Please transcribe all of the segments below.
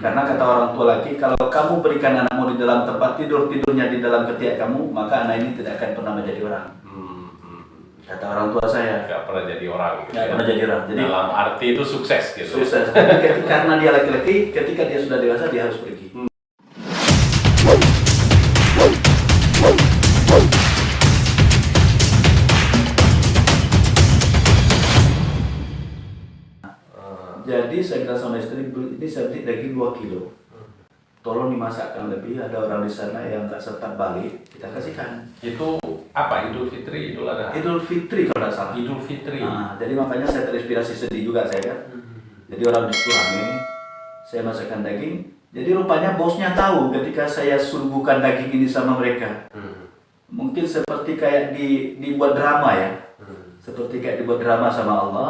Karena kata orang tua lagi, kalau kamu berikan anakmu di dalam tempat tidur, tidurnya di dalam ketiak kamu, maka anak ini tidak akan pernah menjadi orang. Kata orang tua saya. Nggak pernah jadi orang. Gitu Nggak pernah jadi orang. Jadi dalam arti itu sukses gitu. Sukses. Karena dia laki-laki, ketika dia sudah dewasa dia harus pergi. Jadi saya bilang sama istri, ini saya beli daging 2 kilo. Tolong dimasakkan lebih, ada orang di sana yang nggak sempat balik, kita kasihkan. Itu apa? Idul Fitri, Idul Adha? Idul Fitri kalau nggak salah. Idul Fitri. Nah, jadi makanya saya terinspirasi sedih juga saya kan. Jadi orang di situ rame, saya masakkan daging. Jadi rupanya bosnya tahu ketika saya suguhkan daging ini sama mereka. Mungkin seperti kayak dibuat drama ya. Seperti kayak dibuat drama sama Allah.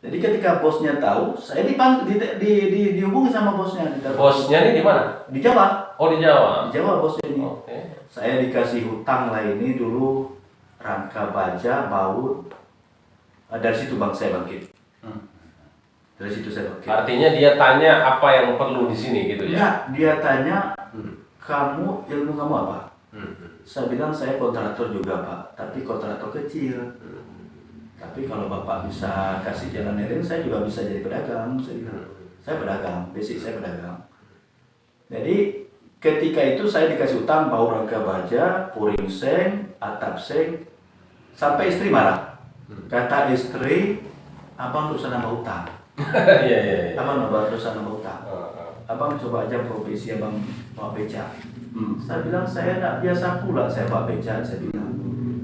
Jadi ketika bosnya tahu, saya dihubungi sama bosnya. Bosnya ini di mana? Di Jawa. Oh, di Jawa. Di Jawa bosnya ini. Oke. Saya dikasih hutang lah ini dulu rangka baja, baut. Dari situ bang saya bangkit. Dari situ saya bangkit. Artinya dia tanya apa yang perlu di sini gitu ya? Enggak, dia tanya kamu ilmu kamu apa? Saya bilang saya kontraktor juga pak, tapi kontraktor kecil. Tapi kalau bapak bisa kasih jalan ring, saya juga bisa jadi pedagang. Saya bilang, saya pedagang, basic saya pedagang. Jadi ketika itu saya dikasih utang bau rangka baja, puring seng, atap seng, sampai istri marah. Kata istri, abang dosa nambah utang. Iya. Abang nambah dosa nambah utang. Abang coba aja profesi abang bawa beca. Saya bilang saya tidak biasa pula saya bawa beca. Saya bilang,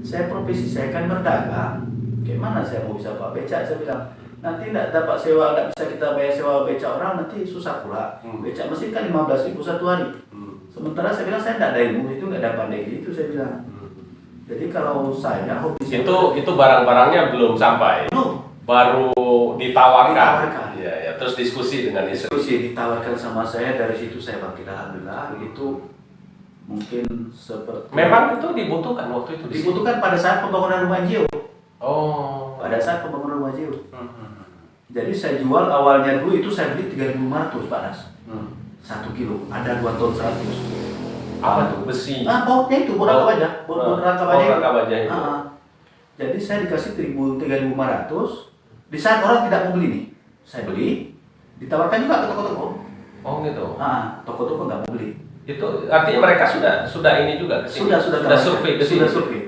saya profesi saya kan berdagang. Gimana saya mau bisa bawa beca? Saya bilang, nanti tidak dapat sewa, tidak bisa kita bayar sewa beca orang, nanti susah pula. Beca mesin kan 15.000 satu hari. Sementara saya bilang saya tidak ada ilmu itu, nggak ada pandai gitu saya bilang. Jadi kalau saya hobi itu barang-barangnya belum sampai. Belum. Baru ditawarkan. Ditawarkan. Ya. Terus diskusi dengan istri. Diskusi ditawarkan sama saya, dari situ saya bangkit alhamdulillah. Itu mungkin seperti. Memang itu dibutuhkan waktu itu. Dibutuhkan pada saat pembangunan rumah NGO. Oh. Pada saat pembangunan rumah NGO. Jadi saya jual awalnya dulu itu saya beli 3.500 Pak Nas. 1 kilo, ada 2 ton 100. Apa tuh? Besi? Bautnya itu, baut rangka baja. Baut rangka baja. Rangka baja itu. Jadi saya dikasih 3.500. Di saat orang tidak mau beli nih, saya beli, ditawarkan juga ke toko-toko. Oh gitu. Toko-toko nggak mau beli. Itu artinya mereka sudah ini juga ke sini. Sudah survei ke sini. Sudah survei.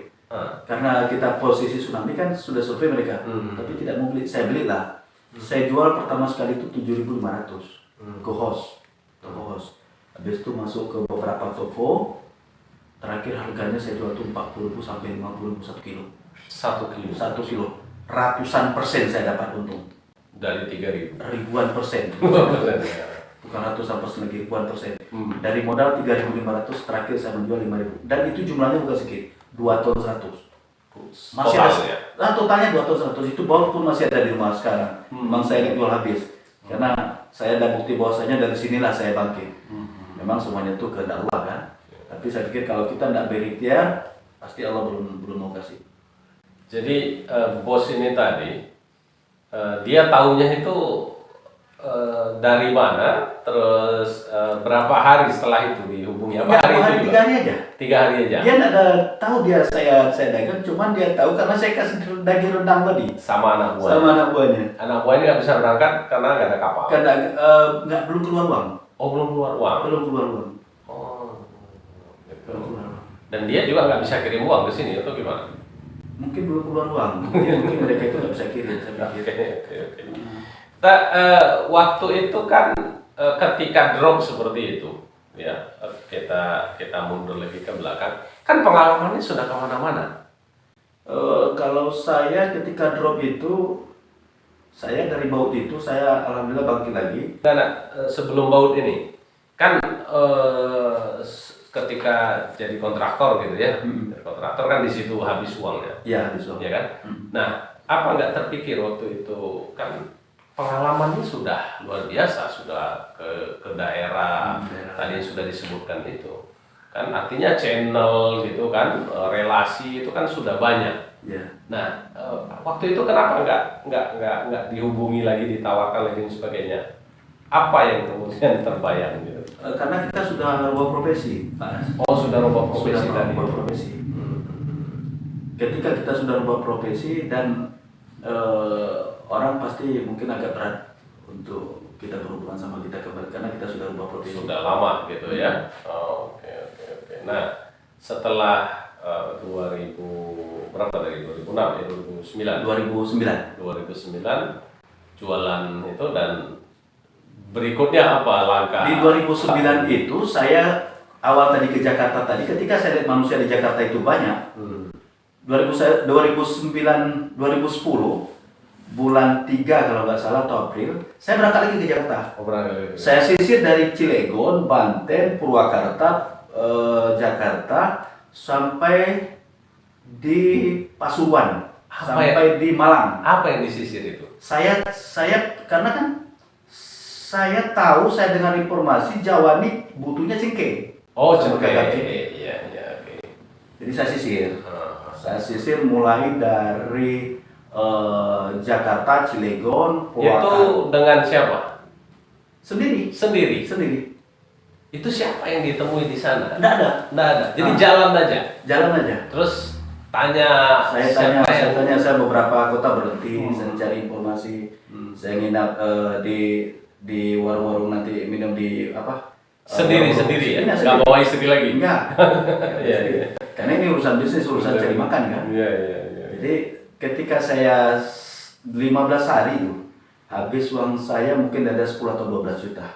Karena kita posisi tsunami kan sudah survei mereka, tapi tidak mau beli. Saya belilah. Saya jual pertama sekali itu 7.500 ke toko host. Habis itu masuk ke beberapa toko. Terakhir harganya saya jual tuh 40.000 sampai 50.000 1 kilo. 1 kilo. 1 kilo. Ratusan persen saya dapat untung. Dari 3.000. Ribuan persen. Bukan ratusan persen lagi, ribuan persen. Dari modal 3.500, terakhir saya menjual 5.000. Dan itu jumlahnya bukan sedikit, 2 ton 100. Masih total, ada, ya? Totalnya 2 ton 100. Itu baut pun masih ada di rumah sekarang. Memang saya nggak jual habis. Karena saya ada bukti bahwasanya dari sinilah saya bangkit. Memang semuanya itu kehendak Allah kan. Tapi saya pikir kalau kita tidak berikhtiar, pasti Allah belum mau kasih. Jadi bos ini tadi dia tahunya itu dari mana, terus berapa hari setelah itu dihubungi? Apa hari itu? 3 hari aja. 3 hari aja. Dia tidak ada tahu saya dagang, cuman dia tahu karena saya kasih daging rendang tadi. Sama anak buahnya. Sama anak buahnya. Anak buahnya nggak bisa berangkat karena nggak ada kapal. Karena belum keluar uang. Oh, belum keluar uang. Belum keluar uang. Oh. Gitu. Belum keluar uang. Dan dia juga nggak bisa kirim uang ke sini atau gimana? Mungkin belum keluar uang. Mungkin mereka itu nggak bisa kirim. Saya pikir. Oke. Waktu itu kan ketika drop seperti itu, ya kita mundur lagi ke belakang, kan pengalamannya sudah kemana-mana. Kalau saya ketika drop itu, saya dari baut itu saya alhamdulillah bangkit lagi. Dan sebelum baut ini, kan ketika jadi kontraktor gitu ya, kontraktor kan di situ habis uangnya. Iya, habis uang. Ya kan? Nah, apa nggak terpikir waktu itu, kan pengalamannya sudah luar biasa, sudah ke daerah tadi yang sudah disebutkan itu, kan artinya channel gitu kan, relasi itu kan sudah banyak. Yeah. Nah, waktu itu kenapa nggak dihubungi lagi, ditawarkan lagi dan sebagainya? apa yang kemudian terbayang gitu? Karena kita sudah rubah profesi, Pak Nas. Oh, sudah rubah profesi Sudah tadi. rubah profesi. Ketika kita sudah rubah profesi dan orang pasti mungkin agak berat untuk kita berhubungan sama kita kembali karena kita sudah rubah profesi. Sudah lama gitu ya. Oh, oke. Nah, setelah 2000 berapa dari 2006 ya 2009 jualan itu, dan berikutnya apa langkah? Di 2009 itu saya awal tadi ke Jakarta tadi, ketika saya lihat manusia di Jakarta itu banyak. 2009 2010 bulan 3 kalau nggak salah atau April, saya berangkat lagi ke Jakarta. Saya sisir dari Cilegon, Banten, Purwakarta, Jakarta sampai di Pasuruan, sampai di Malang. Apa yang disisir itu? Saya karena kan saya tahu, saya dengar informasi Jawa ini butuhnya cengkeh. Oh, cengkeh. Iya, oke. Jadi saya sisir. Saya sisir mulai dari Jakarta, Cilegon, Purwakarta. Itu dengan siapa? Sendiri. Itu siapa yang ditemui di sana? Nggak ada. Jadi jalan aja. Terus saya tanya beberapa kota berhenti, saya cari informasi. Saya nginap di warung-warung, nanti minum di apa? Sendiri ya? Nggak bawa istri lagi? Enggak. Iya. Karena ini urusan bisnis, urusan cari makan kan. Iya. Jadi ketika saya 15 hari itu, habis uang saya mungkin ada 10 atau 12 juta.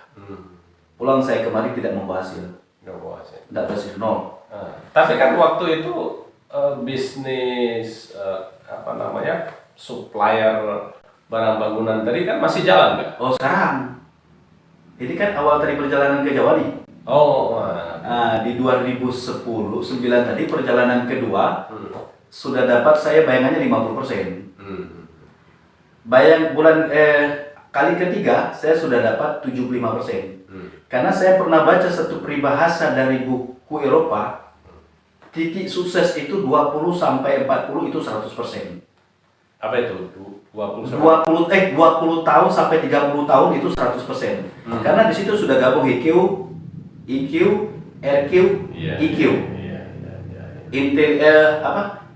Pulang saya kemari tidak membawa hasil. Tidak berhasil, nol. Tapi kan waktu itu bisnis supplier barang bangunan tadi kan masih jalan nggak? Oh, sekarang. Ini kan awal tadi perjalanan ke Jawa nih. Di 2010 9 tadi perjalanan kedua sudah dapat, saya bayangannya 50%. Kali ketiga saya sudah dapat 75%. Karena saya pernah baca satu peribahasa dari buku Eropa, titik sukses itu 20 sampai 40 itu 100%. Apa itu? 20 tahun sampai 30 tahun itu 100%. Karena di situ sudah gabung EQ, RQ, EQ.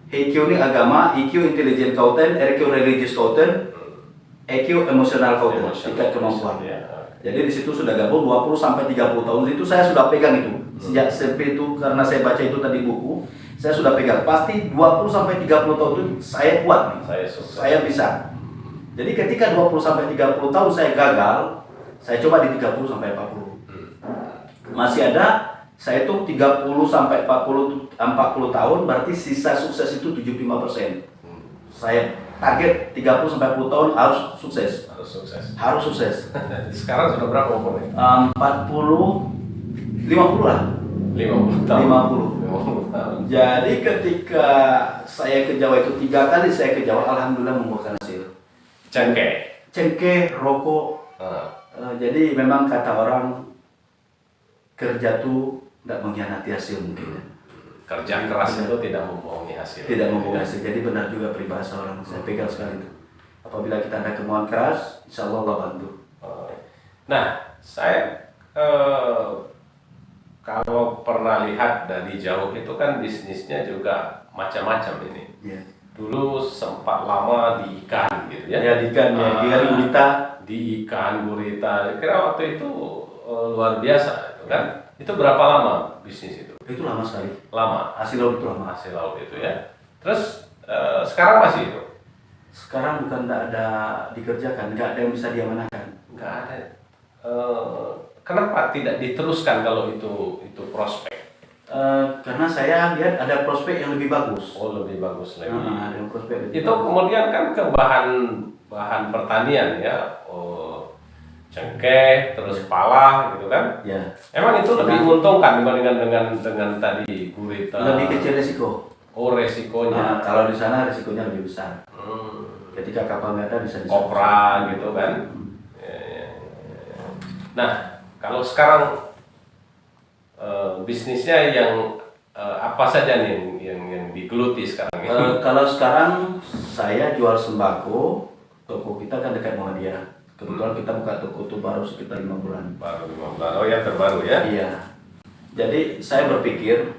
EQ ini agama, EQ intelligent quotient, RQ religious quotient, EQ emotional quotient, tingkat kemampuan. Jadi di situ sudah gabung 20 sampai 30 tahun itu saya sudah pegang itu. Sejak SMP itu, karena saya baca itu tadi buku, saya sudah pegang. Pasti 20 sampai 30 tahun itu saya kuat nih. Saya bisa. Jadi ketika 20 sampai 30 tahun saya gagal, saya coba di 30 sampai 40. Masih ada, saya itu 30 sampai 40 tahun, berarti sisa sukses itu 75%. Saya target 30 sampai 40 tahun harus sukses. Harus sukses. Sekarang sudah berapa umurnya? 50 lah. 50 tahun. 50 tahun. Jadi ketika saya ke Jawa itu 3 kali saya ke Jawa, alhamdulillah membuahkan hasil. Cengkeh, rokok. Jadi memang kata orang kerja tuh tidak mengkhianati hasil mungkin. Kerja keras itu tidak membohongi hasil. Tidak membohongi hasil. Jadi benar juga peribahasa orang. Saya pegang sekali itu. Apabila kita ada kemauan keras, insya Allah Allah bantu. Nah, saya kalau pernah lihat dari jauh itu kan bisnisnya juga macam-macam ini. Yeah. Dulu sempat lama di ikan gitu ya. Ya, di ikan, gurita. Di ikan gurita. Kira waktu itu luar biasa itu kan. Itu berapa lama bisnis itu? Itu lama sekali. Lama. Hasil laut itu lama. Hasil laut itu ya. Terus sekarang masih itu? Sekarang bukan tidak ada dikerjakan, nggak ada yang bisa diamanahkan. Nggak ada. Kenapa tidak diteruskan kalau itu prospek? Karena saya lihat ada prospek yang lebih bagus. Oh, lebih bagus lagi. Ada yang prospek lebih itu bagus. Kemudian kan ke bahan pertanian ya. Cengkeh, terus pala gitu kan? Ya. Emang itu lebih menguntungkan dibandingkan dengan tadi gurita? Lebih kecil resiko. Oh, resikonya. Kalau di sana resikonya lebih besar. Ketika kapal nggak ada bisa kopra gitu kan. Nah, kalau sekarang bisnisnya yang apa saja nih yang digeluti sekarang ini? Kalau sekarang saya jual sembako, toko kita kan dekat Muhammadiyah. Kebetulan kita buka toko itu baru sekitar 5 bulan. Baru 5 bulan. Oh ya, terbaru ya? Iya. Jadi saya berpikir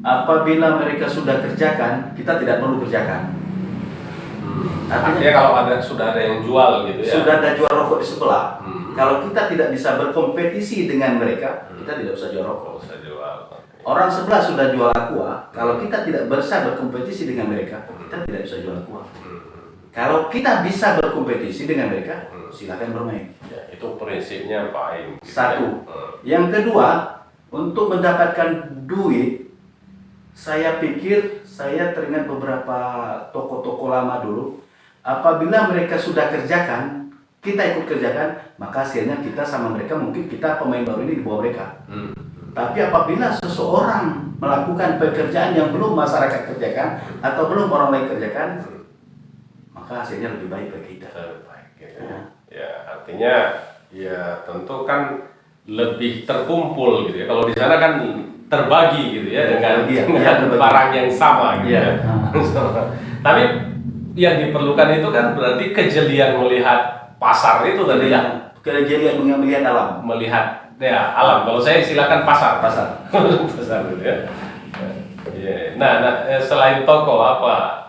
apabila mereka sudah kerjakan, kita tidak perlu kerjakan. Artinya kalau sudah ada yang jual gitu ya? Sudah ada jual rokok di sebelah. Kalau kita tidak bisa berkompetisi dengan mereka, kita tidak usah jual rokok. Usah jual. Orang sebelah sudah jual aqua, kalau kita tidak bisa berkompetisi dengan mereka, kita tidak bisa jual aqua. Kalau kita bisa berkompetisi dengan mereka, silakan bermain. Ya, itu prinsipnya Pak Aim. Gitu Satu. ya. Yang kedua, untuk mendapatkan duit, saya pikir saya teringat beberapa toko-toko lama dulu. Apabila mereka sudah kerjakan, kita ikut kerjakan, maka hasilnya kita sama mereka, mungkin kita pemain baru ini di bawah mereka. Tapi apabila seseorang melakukan pekerjaan yang belum masyarakat kerjakan atau belum orang lain kerjakan, maka hasilnya lebih baik bagi kita. Lebih baik gitu ya. Ya, artinya ya tentu kan lebih terkumpul gitu ya. Kalau di sana kan terbagi gitu ya dengan barang yang sama gitu ya. Tapi yang diperlukan itu kan berarti kejelian melihat pasar itu tadi ya. Kejelian melihat alam. Melihat ya alam. Kalau saya silakan pasar. Pasar gitu ya. Nah, selain toko apa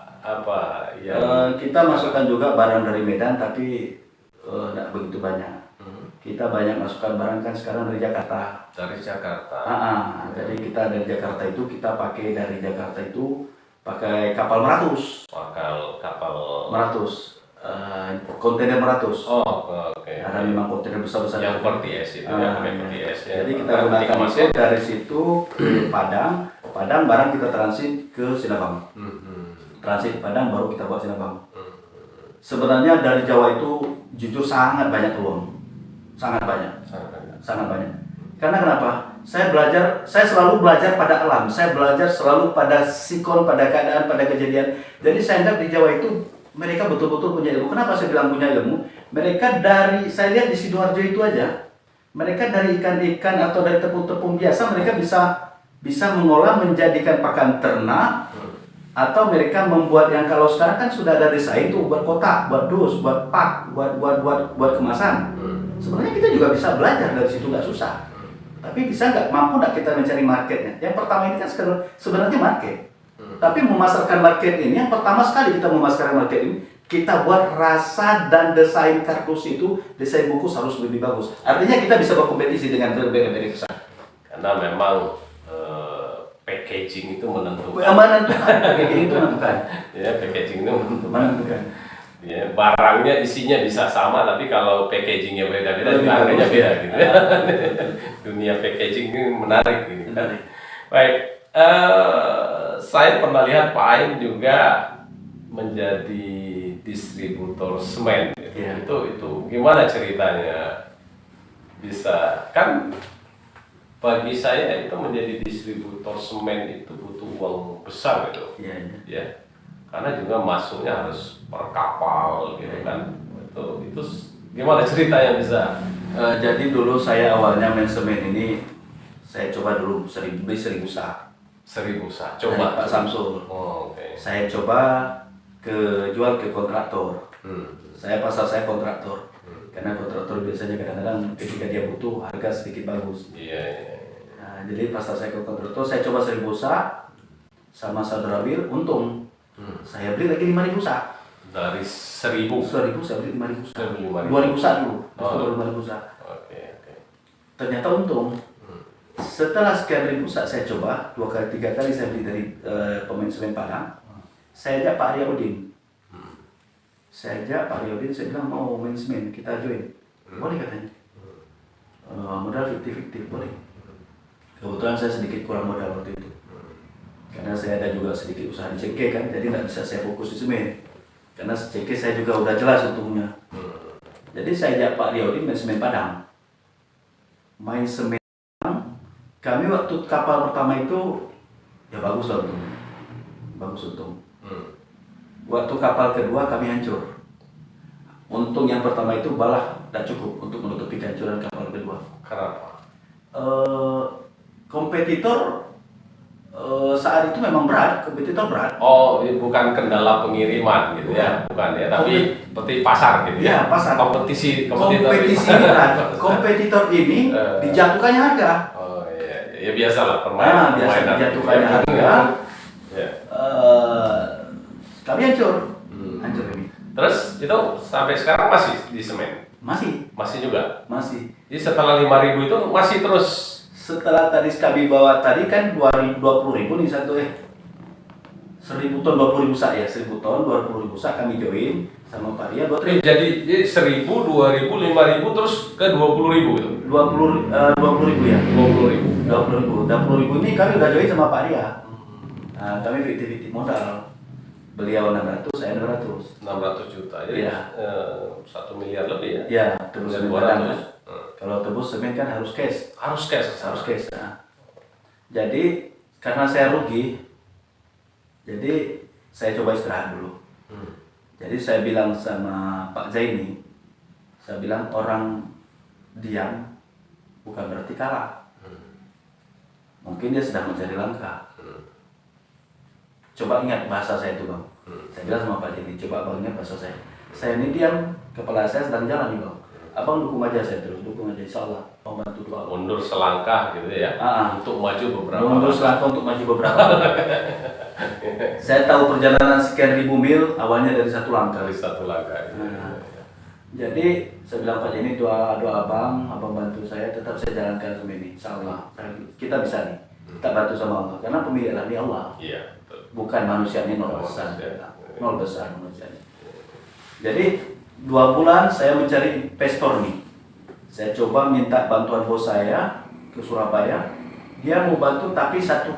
ya? Kita masukkan juga barang dari Medan, tapi tidak begitu banyak. Kita banyak masukkan barang kan sekarang dari Jakarta. Dari Jakarta. Jadi kita dari Jakarta itu kita pakai dari Jakarta itu pakai kapal Meratus. Kapal Meratus. Kontainer Meratus. Oh, oke. Ada memang kontainer besar-besar. Yang PTS itu ya, PTS ya. Jadi kita gunakan itu dari situ ke Padang. Padang barang kita transit ke Sinabang. Transit Padang baru kita bawa Sinabang. Sebenarnya dari Jawa itu jujur sangat banyak peluang. Sangat banyak. Karena kenapa? Saya selalu belajar pada alam. Saya belajar selalu pada sikon, pada keadaan, pada kejadian. Jadi saya anggap di Jawa itu mereka betul-betul punya ilmu. Kenapa saya bilang punya ilmu? Mereka saya lihat di Sidoarjo itu aja, mereka dari ikan-ikan atau dari tepung-tepung biasa, mereka bisa mengolah menjadikan pakan ternak, atau mereka membuat yang kalau sekarang kan sudah ada desain tuh buat kotak, buat dus, buat pak, buat kemasan. Sebenarnya kita juga bisa belajar dari situ, nggak susah. Tapi mampu nggak kita mencari marketnya? Yang pertama ini kan sebenarnya market. Tapi memasarkan market ini, yang pertama sekali kita memasarkan market ini, kita buat rasa dan desain kardus itu, desain buku harus lebih bagus. Artinya kita bisa berkompetisi dengan brand-brand besar. Karena memang packaging itu menentukan. Packaging itu menentukan. Ya, packaging itu menentukan. Ya, barangnya isinya bisa sama, tapi kalau packagingnya beda-beda, juga harganya beda gitu. Dunia packaging ini menarik gitu. Baik. Saya pernah lihat Pak Aim juga menjadi distributor semen gitu. Yeah. Itu gimana ceritanya bisa kan? Bagi saya itu menjadi distributor semen itu butuh uang besar gitu. Ya, karena juga masuknya harus per kapal gitu kan. Itu gimana ceritanya bisa? Jadi dulu saya awalnya main semen ini, saya coba dulu beli 1.000 sak. 1.000 sak. Coba Pak Samsul. Oh, okay. Saya coba jual ke kontraktor. Saya kontraktor. Karena kontraktor biasanya kadang-kadang ketika dia butuh harga sedikit bagus. Iya. Nah, jadi pasar saya ke kontraktor, saya coba 1.000 sak sama saudara Bir, untung. Saya beli lagi 5.000 sak. Dari 1.000 saya beli 5.000 sak. 2.000 sak dulu. 2.000 sak. Oke. Ternyata untung. Setelah sekian ribu sak saya coba, 2 kali 3 kali saya beli dari pemain semen Padang. Saya ajak Pak Riyaudin. Saya bilang mau main semen, kita join. Boleh katanya. Modal 50-50, boleh. Kebetulan saya sedikit kurang modal waktu itu. Karena saya ada juga sedikit usaha di cengkeh kan, jadi nggak bisa saya fokus di semen. Karena cengkeh saya juga udah jelas untungnya. Jadi saya ajak Pak Riyaudin main semen Padang. Main semen Padang, kami waktu kapal pertama itu, ya bagus lah untungnya. Bagus untung. Waktu kapal kedua kami hancur. Untung yang pertama itu balah tidak cukup untuk menutupi kehancuran kapal kedua. Kenapa? Kompetitor Saat itu memang berat, kompetitor berat. Oh, ini bukan kendala pengiriman gitu ya, bukan ya, tapi seperti pasar gitu Ya, ya. pasar. Kompetisi Kompetisi ini berat. Kompetitor ini dijatuhkannya harga. Oh iya, ya biasalah permainan. Biasa permainan dijatuhkannya gitu harga. Ya. Kami hancur. Hancur ini. Terus itu sampai sekarang masih di semen? Masih juga? Masih. Jadi setelah 5.000 itu masih terus? Setelah tadi kami bawa tadi kan 20.000 nih 1.000 ton 20.000 sak ya, 1.000 ton 20.000 sak kami join sama Pak Ria 2.000. Jadi 1.000, 2.000, 5.000 terus ke 20.000 gitu? 20.000 ya. 20.000. 20.000 ini kami udah join sama Pak Ria. Nah, kami 50-50 modal. Beliau 600, saya 200. 600 juta, jadi Iya. 1 miliar lebih ya? Ya, tebus semen 200. cadangan. Kalau tebus semen kan harus cash. Harus cash? Harus cash. Nah. Jadi karena saya rugi, jadi saya coba istirahat dulu. Jadi saya bilang sama Pak Zaini, saya bilang orang diam bukan berarti kalah. Mungkin dia sedang mencari langkah. Coba ingat bahasa saya itu, Bang. Saya bilang sama Pak Zaini, coba Bang ingat bahasa saya. Saya ini diam, kepala saya sedang jalan nih, Bang. Abang dukung aja saya terus, dukung aja insya Allah. Mau bantu doa. Mundur selangkah gitu ya, untuk maju beberapa. Mundur selangkah untuk maju beberapa. Saya tahu perjalanan sekian ribu mil awalnya dari satu langkah. Dari satu langkah. Jadi saya bilang Pak Zaini doa abang bantu saya tetap saya jalankan semua ini. Insya Allah kita bisa nih. Kita bantu sama Allah karena pemilik alam ini Allah. Iya, betul. Bukan manusia ini nol besar. Manusia. Nol besar manusia. Jadi 2 bulan saya mencari investor nih. Saya coba minta bantuan bos saya ke Surabaya. Dia mau bantu tapi 1,2%.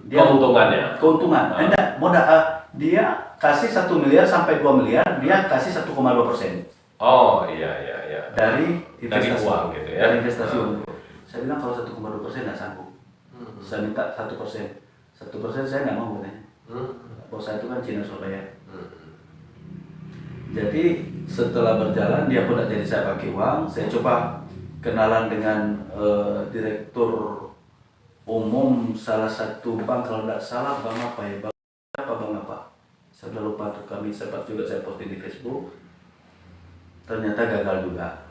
Dia Keuntungannya? Keuntungan. Enggak, modal dia kasih 1 miliar sampai 2 miliar, dia kasih 1,2%. Oh iya. Dari investasi uang gitu ya? Dari investasi uang. Saya bilang kalau 1,2% nggak sanggup. Saya minta 1%. 1% saya nggak mau katanya. Bos saya itu kan Cina Surabaya. Jadi setelah berjalan dia pun tidak jadi saya pakai uang. Saya coba kenalan dengan direktur umum salah satu bank, kalau tidak salah bank apa ya, bank apa? Saya sudah lupa tuh, kami sempat juga saya posting di Facebook. Ternyata gagal juga.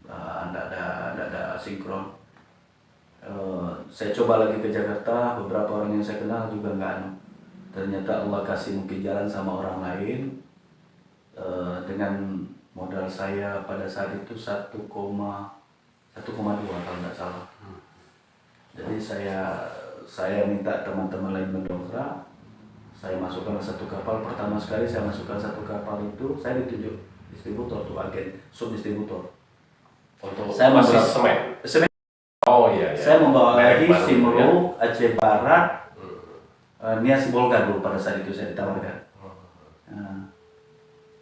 Tidak ada sinkron. Saya coba lagi ke Jakarta, beberapa orang yang saya kenal juga nggak anu. Ternyata Allah kasih mungkin jalan sama orang lain. Dengan modal saya pada saat itu 1,2 kalau tidak salah. Jadi saya minta teman-teman lain mendongkrak. Saya masukkan satu kapal. Pertama sekali saya masukkan satu kapal itu, saya ditunjuk distributor tuh, agen subdistributor. Saya masih masuk semen. Oh iya. Saya membawa lagi Merek baru, Simru, Aceh Barat, Nia Sibolga dulu pada saat itu saya ditawarkan.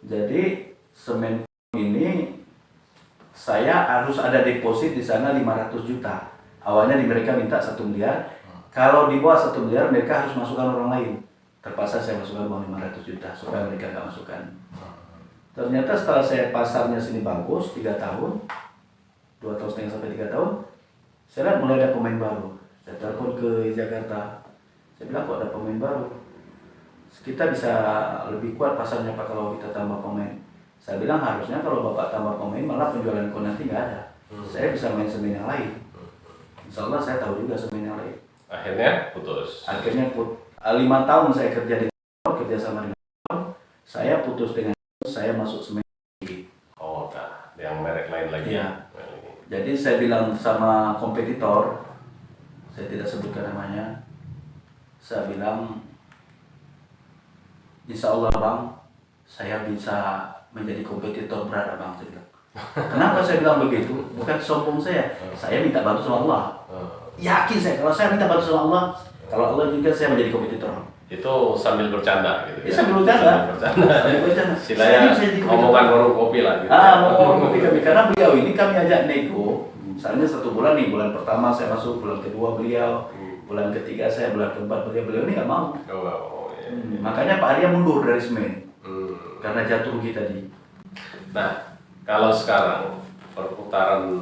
Jadi semen ini saya harus ada deposit di sana 500 juta. Awalnya mereka minta 1 miliar. Kalau di bawah 1 miliar mereka harus masukkan orang lain. Terpaksa saya masukkan uang 500 juta supaya mereka nggak masukkan. Ternyata setelah saya pasarnya sini bagus 3 tahun, 2,5 tahun sampai 3 tahun, saya lihat mulai ada pemain baru. Saya telepon ke Jakarta. Saya bilang kok ada pemain baru. Kita bisa lebih kuat pasarnya Pak kalau kita tambah pemain. Saya bilang harusnya kalau Bapak tambah pemain malah penjualan kau nanti nggak ada. Saya bisa main semen yang lain. Insya Allah saya tahu juga semen yang lain. Akhirnya putus. 5 tahun saya kerja sama dengan saya putus dengan saya masuk semen. Oh, nah, yang merek lain lagi. Iya. Jadi saya bilang sama kompetitor, saya tidak sebutkan namanya. Saya bilang, insya Allah Bang, saya bisa menjadi kompetitor berat Bang. Saya bilang. Kenapa saya bilang begitu? Bukan sombong saya minta bantu sama Allah. Yakin saya, kalau saya minta bantu sama Allah, kalau Allah juga saya menjadi kompetitor. Itu sambil bercanda gitu. Ya, sambil bercanda. Silanya omongan warung kopi lah gitu. Warung kopi kami, karena beliau ini kami ajak nego. Misalnya 1 bulan nih, bulan pertama saya masuk, bulan kedua beliau, bulan ketiga saya, bulan keempat beliau ini nggak mau. Iya. Makanya Pak Arya mundur dari semen karena jatuh rugi tadi. Nah, kalau sekarang perputaran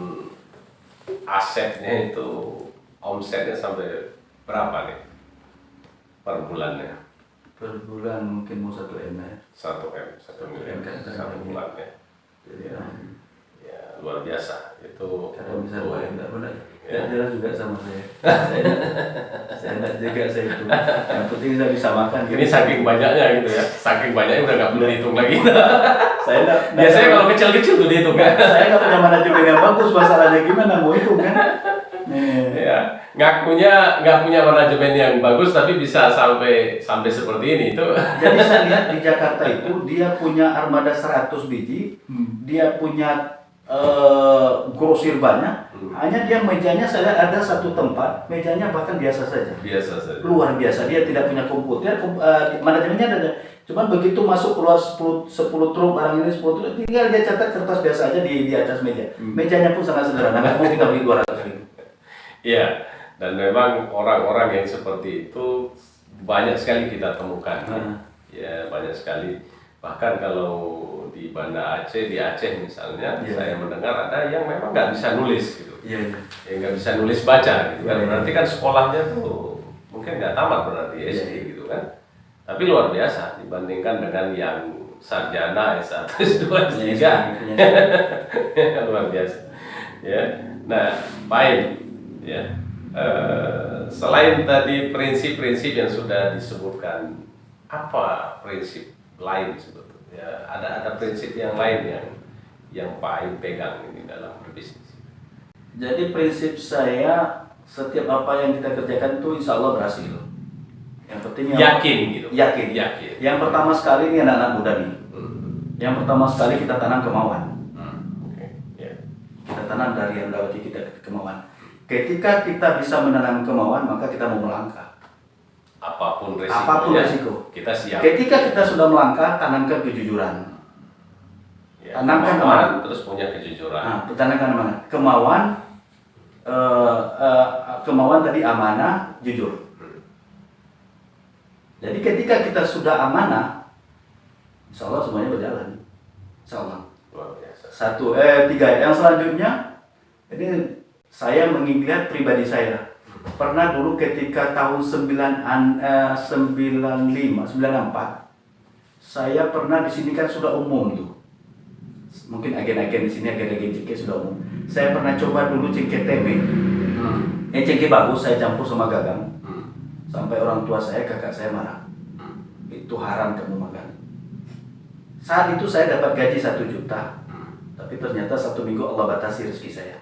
asetnya itu omsetnya sampai berapa nih per bulannya? Per bulan mungkin mau 1 M ya. 1 miliar kan, satu bulan ya. Jadi Ya luar biasa itu. kadang bisa 2 M enggak benar. Ya. Ya jelas juga sama saya. Saya enggak jaga saya itu. Yang penting saya bisa makan. Ini saking banyaknya gitu ya, saking banyaknya udah nggak perlu dihitung lagi. Saya enggak Biasanya kalau kecil-kecil tuh dihitung kan. saya enggak punya manajemen yang bagus, masalahnya gimana mau itu kan. Ya, ngakunya nggak punya manajemen yang bagus tapi bisa sampai seperti ini itu. Jadi saya lihat di Jakarta itu dia punya armada 100 biji, dia punya grosir banyak, hanya dia mejanya saya lihat ada satu tempat, mejanya bahkan biasa saja. Biasa saja. Luar biasa, dia tidak punya komputer, manajemennya ada. Cuman begitu masuk keluar 10 truk barang ini 10 truk, tinggal dia catat kertas biasa aja di atas meja. Mejanya pun sangat sederhana, nggak mau kita beli 200 ribu. Iya, dan memang orang-orang yang seperti itu banyak sekali kita temukan. Ya, banyak sekali. Bahkan kalau di Banda Aceh, di Aceh misalnya, saya mendengar ada yang memang nggak bisa nulis gitu. Iya. Yang nggak bisa nulis baca gitu kan. Berarti kan sekolahnya tuh mungkin nggak tamat berarti SD gitu kan. Tapi luar biasa dibandingkan dengan yang sarjana S1, S2, S3. Luar biasa. Ya. Nah, baik. Ya. Selain tadi prinsip-prinsip yang sudah disebutkan, apa prinsip lain sebetulnya? Ada prinsip yang lain yang Pak Aim pegang ini dalam berbisnis. Jadi prinsip saya, setiap apa yang kita kerjakan itu insya Allah berhasil. Yang penting Yakin gitu. Yakin. Yang pertama sekali ini anak-anak muda nih. Yang pertama sekali kita tanam kemauan. Kita tanam dari yang dalam hati kita kemauan. Ketika kita bisa menanam kemauan, maka kita mau melangkah. Apapun resiko, kita siap. Ketika kita sudah melangkah, tanamkan kejujuran. Ya, tanamkan kemauan, terus punya kejujuran. Tanamkan mana? Kemauan tadi amanah, jujur. Jadi ketika kita sudah amanah, insya Allah semuanya berjalan. Insya Allah. Luar biasa. 3. Yang selanjutnya, ini saya mengingat pribadi saya. Pernah dulu ketika tahun 94, saya pernah di sini kan sudah umum tuh. Mungkin agen-agen di sini, agen-agen cengkeh sudah umum. Saya pernah coba dulu cengkeh tempe. Cengkeh bagus saya campur sama gagang. Sampai orang tua saya, kakak saya marah. Itu haram kamu makan. Saat itu saya dapat gaji 1 juta. Tapi ternyata 1 minggu Allah batasi rezeki saya.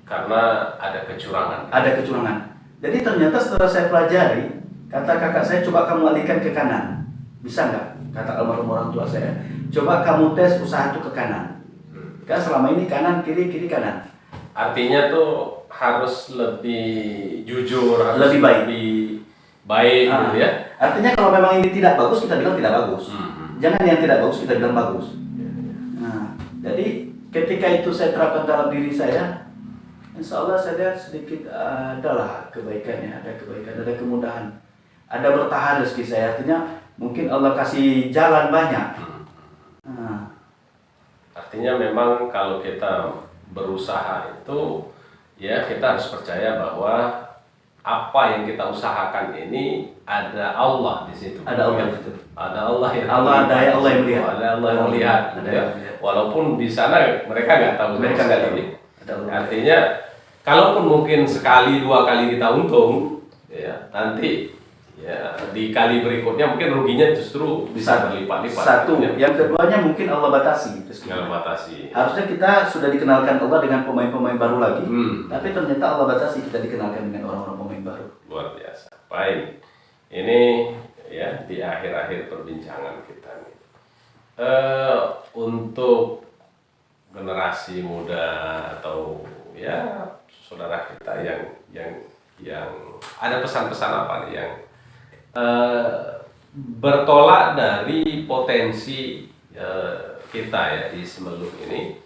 Karena ada kecurangan. Ada kecurangan. Jadi ternyata setelah saya pelajari, kata kakak saya, coba kamu alihkan ke kanan. Bisa nggak? Kata almarhum orang tua saya. Coba kamu tes usaha itu ke kanan. Kan selama ini kanan, kiri, kiri, kanan. Artinya tuh harus lebih jujur, harus lebih baik. Gitu ya. Artinya kalau memang ini tidak bagus, kita bilang tidak bagus. Jangan yang tidak bagus, kita bilang bagus. Nah, jadi ketika itu saya terapkan dalam diri saya, insya Allah saya lihat sedikit adalah kebaikannya, ada kebaikan, ada kemudahan, ada bertahan rezeki saya. Artinya mungkin Allah kasih jalan banyak. Artinya memang kalau kita berusaha itu, ya kita harus percaya bahwa apa yang kita usahakan ini ada Allah di situ. Ada Allah di situ. Ada Allah yang ada Allah yang melihat. Ada Allah yang melihat. Walaupun di sana mereka nggak tahu. Mereka nggak tahu. Artinya kalaupun mungkin sekali 2 kali kita untung, ya nanti ya di kali berikutnya mungkin ruginya justru bisa berlipat-lipat. 1. Yang keduanya mungkin Allah batasi. Harusnya kita sudah dikenalkan Allah dengan pemain-pemain baru lagi, tapi ternyata Allah batasi kita dikenalkan dengan orang-orang pemain baru. Luar biasa. Baik, ini ya di akhir-akhir perbincangan kita nih. Untuk generasi muda atau ya saudara kita yang ada pesan-pesan apa nih yang bertolak dari potensi kita ya di Semeluk ini,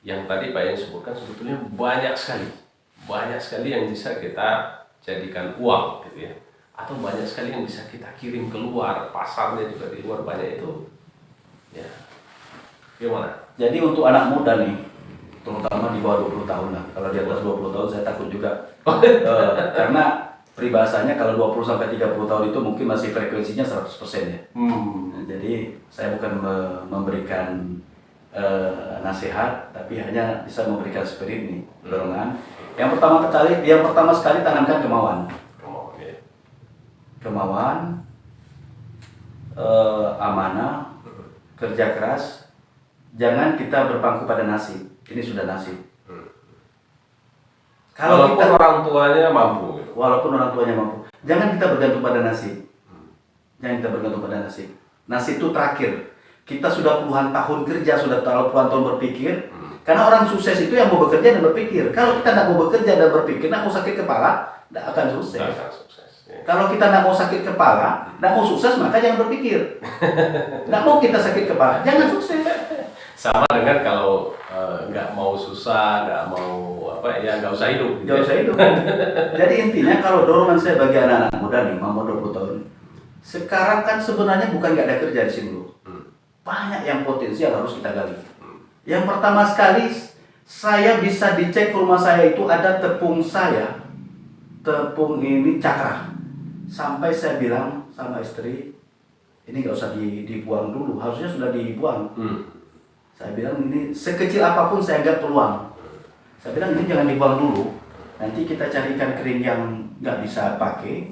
yang tadi Pak yang sebutkan sebetulnya banyak sekali yang bisa kita jadikan uang gitu ya, atau banyak sekali yang bisa kita kirim keluar, pasarnya juga di luar banyak itu ya. Gimana? Jadi untuk anak muda nih, terutama di bawah 20 tahun lah. Kalau di atas 20 tahun saya takut juga. Karena peribahasanya kalau 20 sampai 30 tahun itu mungkin masih frekuensinya 100% ya. Jadi saya bukan memberikan nasihat, tapi hanya bisa memberikan spirit nih, dorongan. Yang pertama sekali tanamkan kemauan. Kemauan, amanah, kerja keras. Jangan kita berpangku pada nasib. Ini sudah nasib. Kalau orang tuanya mampu. Walaupun orang tuanya mampu. Jangan kita bergantung pada nasib. Jangan kita bergantung pada nasib. Nasib itu terakhir. Kita sudah puluhan tahun kerja, sudah puluhan tahun berpikir. Karena orang sukses itu yang mau bekerja dan berpikir. Kalau kita tidak mau bekerja dan berpikir, tidak mau sakit kepala, tidak akan sukses. Kalau kita tidak mau sakit kepala, tidak mau sukses, maka jangan berpikir. Tidak mau kita sakit kepala, jangan sukses. Sama dengan kalau nggak mau susah, nggak mau nggak usah hidup. Nggak usah hidup. Jadi intinya kalau dorongan saya bagi anak-anak muda nih, mau 20 tahun. Sekarang kan sebenarnya bukan nggak ada kerja di sini loh. Banyak yang potensial harus kita gali. Yang pertama sekali, saya bisa dicek ke rumah saya itu ada tepung saya. Tepung ini cakra. Sampai saya bilang sama istri, ini nggak usah dibuang dulu, harusnya sudah dibuang. Saya bilang ini sekecil apapun saya anggap peluang. Saya bilang ini jangan dibuang dulu. Nanti kita cari ikan kering yang nggak bisa pakai.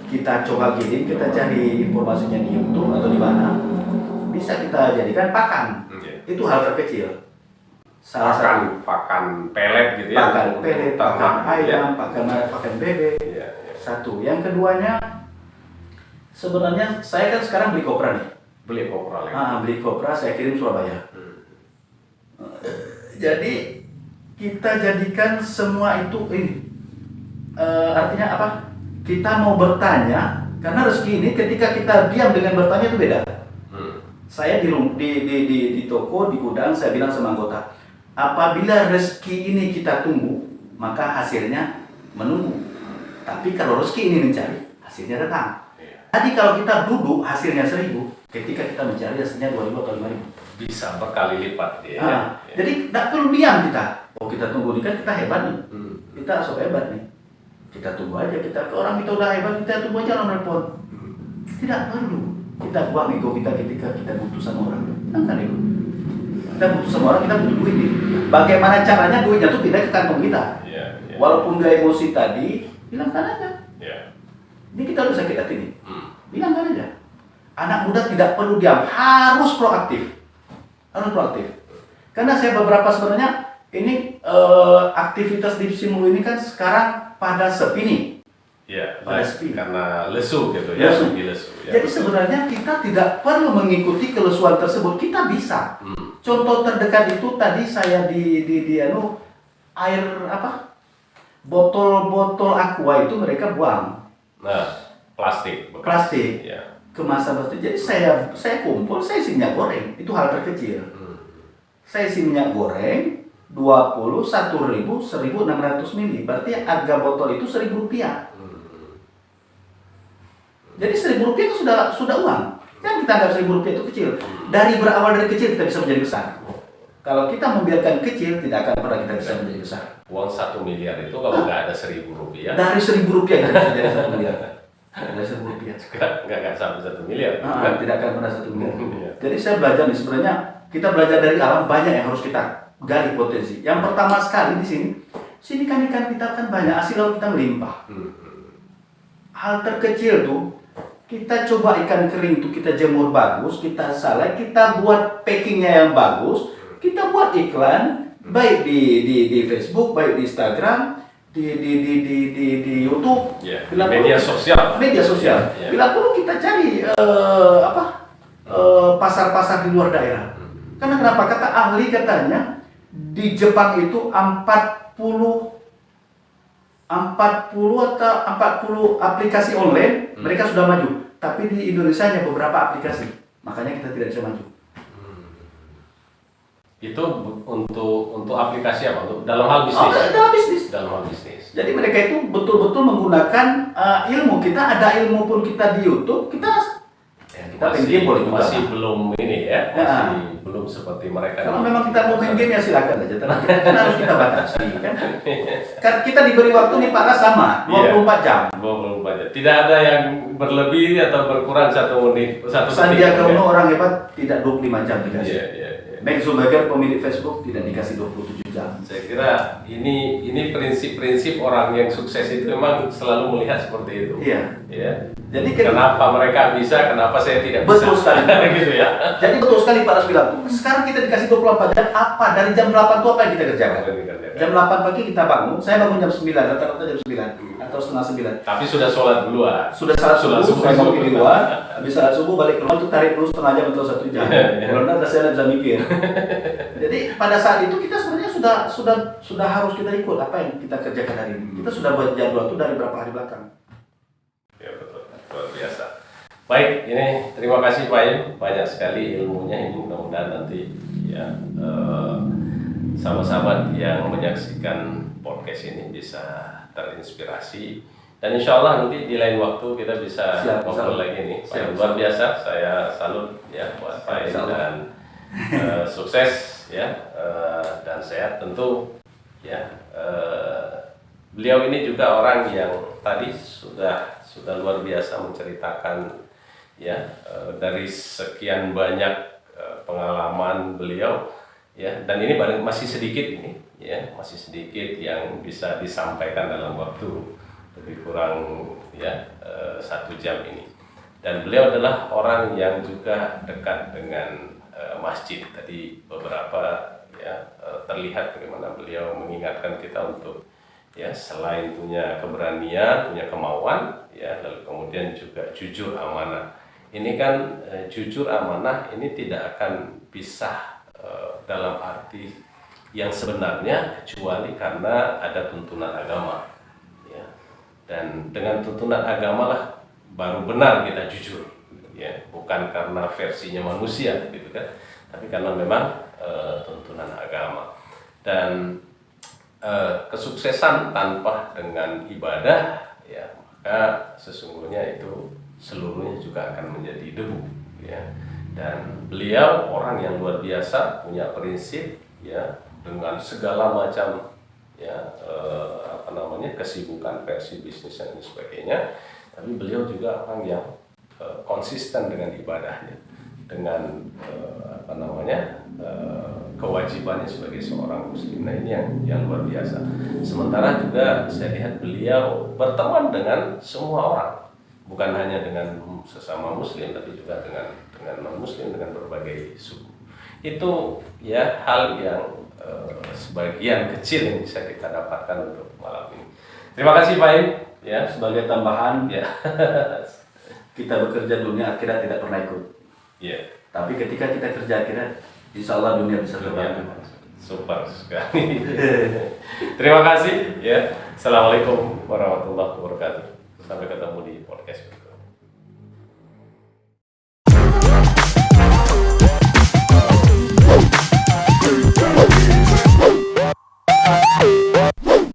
Kita coba giling, kita cari informasinya di YouTube atau di mana. Bisa kita jadikan pakan. Itu hal terkecil. Salah satu pakan pelet gitu ya. Pakan pelet, pakan ayam, pakan bebek. Satu. Yang keduanya, sebenarnya saya kan sekarang beli kopra nih. Beli kopra lagi. Beli kopra saya kirim Surabaya. Jadi kita jadikan semua itu ini. Artinya apa? Kita mau bertanya, karena rezeki ini ketika kita diam dengan bertanya itu beda. Saya di toko, di gudang, saya bilang sama anggota, apabila rezeki ini kita tunggu, maka hasilnya menunggu. Tapi kalau rezeki ini mencari, hasilnya datang. Jadi kalau kita duduk, hasilnya 1.000. Ketika kita mencari, hasilnya 2.000 atau 5.000. Bisa berkali lipat ya. Jadi tidak perlu diam kita. Oh kita tunggu nih, kan kita hebat nih. Kita sok hebat nih. Kita tunggu aja, orang kita udah hebat, kita tunggu aja orang telepon. Tidak perlu. Kita buang ego kita ketika kita butuh sama orang. Jangan ego. Kita butuh sama orang, kita butuh duit nih. Bagaimana caranya duitnya tuh pindah ke kantong kita. Walaupun gak emosi tadi, bilangkan aja. Ini kita udah sakit hati nih. Bilangkan aja. Anak muda tidak perlu diam, harus proaktif. Harus proaktif. Karena saya beberapa sebenarnya ini aktivitas di Simulu ini kan sekarang pada sepi nih. Pada sepi. Karena lesu gitu ya. Lesu. Jadi sebenarnya kita tidak perlu mengikuti kelesuan tersebut, kita bisa. Contoh terdekat itu tadi saya di air apa? Botol-botol aqua itu mereka buang. Plastik. Kemasan plastik. Jadi saya kumpul, saya isi minyak goreng. Itu hal terkecil. Saya isi minyak goreng 20, 1.000, 1.600 mili. Berarti harga botol itu Rp1.000. Jadi Rp1.000 itu sudah uang. Jangan kita anggap Rp1.000 itu kecil. Berawal dari kecil kita bisa menjadi besar. Kalau kita membiarkan kecil, tidak akan pernah kita bisa menjadi besar. Uang 1 miliar itu kalau nggak ada Rp1.000. Dari Rp1.000 kita bisa jadi 1 miliar. Dari Rp1.000. Nggak sampai 1 miliar. Tidak akan pernah 1 miliar. Jadi saya belajar nih, sebenarnya kita belajar dari alam, banyak yang harus kita gali potensi. Yang pertama sekali di sini kan ikan kita kan banyak, hasil laut kita melimpah. Hal terkecil tuh, kita coba ikan kering tuh kita jemur bagus, kita salai, kita buat packingnya yang bagus, kita buat iklan baik di Facebook, baik di Instagram, di YouTube, media sosial. Bila perlu kita cari pasar-pasar di luar daerah. Karena kenapa? Kata ahli katanya di Jepang itu 40 aplikasi online mereka sudah maju. Tapi di Indonesia hanya beberapa aplikasi. Makanya kita tidak bisa maju. Itu untuk aplikasi apa? Untuk dalam hal bisnis. Dalam hal bisnis. Jadi mereka itu betul-betul menggunakan ilmu kita. Ada ilmu pun kita di YouTube, kita masih belum ini ya. Masih belum seperti mereka. Kalau memang kita mau main game ya silakan aja, tapi kan harus kita batasi kan. Kan kita diberi waktu nih Pak Ras sama 24 jam. 24 jam. Tidak ada yang berlebih atau berkurang 1 menit. Sandiaga Uno orang hebat tidak 25 jam dikasih. Iya. Mark Zuckerberg pemilik Facebook tidak dikasih 27 jam. Saya kira ini prinsip-prinsip orang yang sukses itu memang selalu melihat seperti itu. Iya. Ya. Jadi kenapa mereka bisa, kenapa saya tidak bisa? Betul sekali. Gitu ya. Jadi betul sekali Pak Ras bilang, sekarang kita dikasih 24 jam, apa dari jam 8 itu apa yang kita kerjakan? Jam 8 pagi kita bangun, saya bangun jam 9, rata-rata jam 9 atau setengah 9. Tapi sudah sholat duluan. Sudah salat subuh, saya bangun di luar, habis salat subuh balik ke rumah itu tarik dulu setengah jam atau 1 jam. Kalau enggak saya bisa mikir. Jadi pada saat itu kita sebenarnya sudah harus kita ikut apa yang kita kerjakan hari ini. Kita sudah buat jadwal itu dari berapa hari belakang. Ya betul, luar biasa. Baik, ini terima kasih Pak Im, banyak sekali ilmunya ini, mudah-mudahan nanti ya sahabat-sahabat yang menyaksikan podcast ini bisa terinspirasi, dan insya Allah nanti di lain waktu kita bisa ngobrol lagi nih. Pak, luar biasa, saya salut ya buat Pak Im, dan sukses ya dan sehat tentu ya. Beliau ini juga orang yang tadi sudah luar biasa menceritakan ya dari sekian banyak pengalaman beliau ya, dan ini masih sedikit ini ya, masih sedikit yang bisa disampaikan dalam waktu lebih kurang ya 1 jam ini. Dan beliau adalah orang yang juga dekat dengan masjid. Tadi beberapa ya terlihat bagaimana beliau mengingatkan kita untuk ya selain punya keberanian, punya kemauan ya, lalu kemudian juga jujur amanah. Ini kan jujur amanah ini tidak akan bisa dalam arti yang sebenarnya kecuali karena ada tuntunan agama ya. Dan dengan tuntunan agama lah baru benar kita jujur ya, bukan karena versinya manusia gitu kan, tapi karena memang tuntunan agama. Dan kesuksesan tanpa dengan ibadah ya, maka sesungguhnya itu seluruhnya juga akan menjadi debu ya. Dan beliau orang yang luar biasa, punya prinsip ya, dengan segala macam ya kesibukan versi bisnis dan sebagainya, tapi beliau juga orang yang konsisten dengan ibadahnya, dengan kewajibannya sebagai seorang muslim. Nah, ini yang luar biasa. Sementara juga saya lihat beliau berteman dengan semua orang, bukan hanya dengan sesama muslim, tapi juga dengan non muslim, dengan berbagai suku. Itu ya hal yang sebagian kecil yang bisa kita dapatkan untuk malam ini. Terima kasih Pak Im ya. Sebagai tambahan ya, kita bekerja dunia akhirat tidak pernah ikut ya, tapi ketika kita kerja akhirat, insya Allah dunia bisa terbantu. Super sekali. Terima kasih ya. Assalamualaikum warahmatullahi wabarakatuh. Sampai ketemu di podcast.